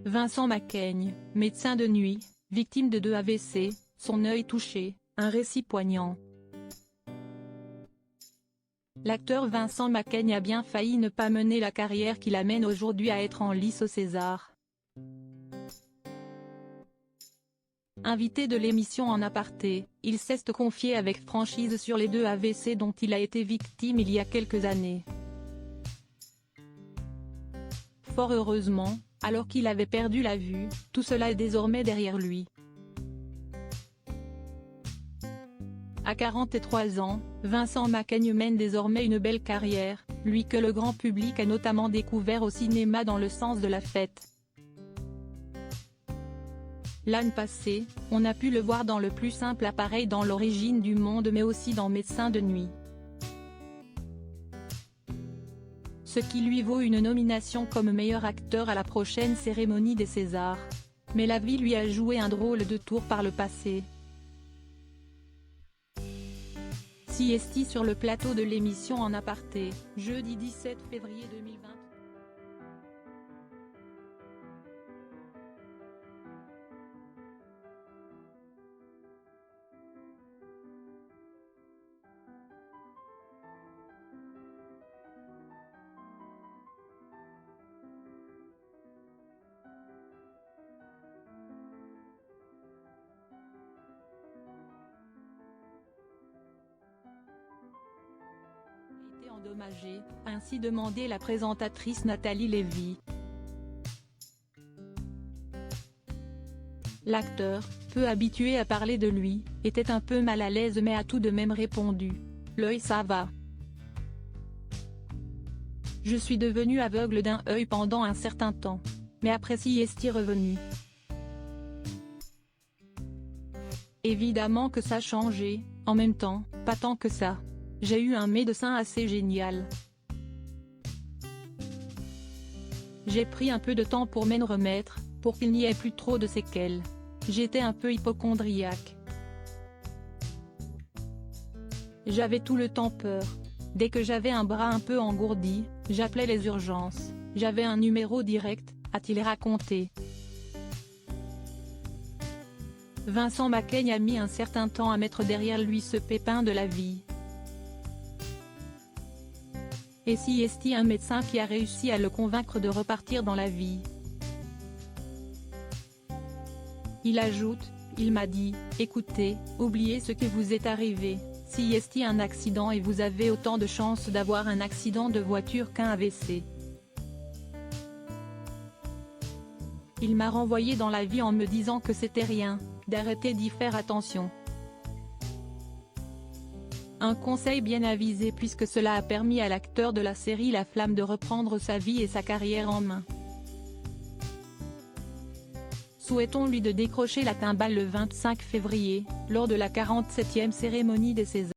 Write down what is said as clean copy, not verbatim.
Vincent Macaigne, médecin de nuit, victime de 2 AVC, son œil touché, un récit poignant. L'acteur Vincent Macaigne a bien failli ne pas mener la carrière qui l'amène aujourd'hui à être en lice au César. Invité de l'émission En Aparté, il s'est confié avec franchise sur les 2 AVC dont il a été victime il y a quelques années. Fort heureusement, alors qu'il avait perdu la vue, tout cela est désormais derrière lui. À 43 ans, Vincent Macaigne mène désormais une belle carrière, lui que le grand public a notamment découvert au cinéma dans Le Sens de la fête. L'année passée, on a pu le voir dans le plus simple appareil dans L'Origine du monde mais aussi dans Médecin de nuit. Ce qui lui vaut une nomination comme meilleur acteur à la prochaine cérémonie des Césars. Mais la vie lui a joué un drôle de tour par le passé. Siesti sur le plateau de l'émission En Aparté, jeudi 17 février 2020. Endommagé, a ainsi demandé la présentatrice Nathalie Lévy. L'acteur, peu habitué à parler de lui, était un peu mal à l'aise mais a tout de même répondu « L'œil ça va. Je suis devenu aveugle d'un œil pendant un certain temps. Mais après Siesti revenu. Évidemment que ça a changé, en même temps, pas tant que ça. J'ai eu un médecin assez génial. J'ai pris un peu de temps pour m'en remettre, pour qu'il n'y ait plus trop de séquelles. J'étais un peu hypocondriaque. J'avais tout le temps peur. Dès que j'avais un bras un peu engourdi, j'appelais les urgences. J'avais un numéro direct, a-t-il raconté. Vincent Macaigne a mis un certain temps à mettre derrière lui ce pépin de la vie. Et Siesti un médecin qui a réussi à le convaincre de repartir dans la vie. Il ajoute, il m'a dit, écoutez, oubliez ce qui vous est arrivé, Siesti un accident et vous avez autant de chances d'avoir un accident de voiture qu'un AVC. Il m'a renvoyé dans la vie en me disant que c'était rien, d'arrêter d'y faire attention. Un conseil bien avisé puisque cela a permis à l'acteur de la série La Flamme de reprendre sa vie et sa carrière en main. Souhaitons-lui de décrocher la timbale le 25 février, lors de la 47e cérémonie des Césars.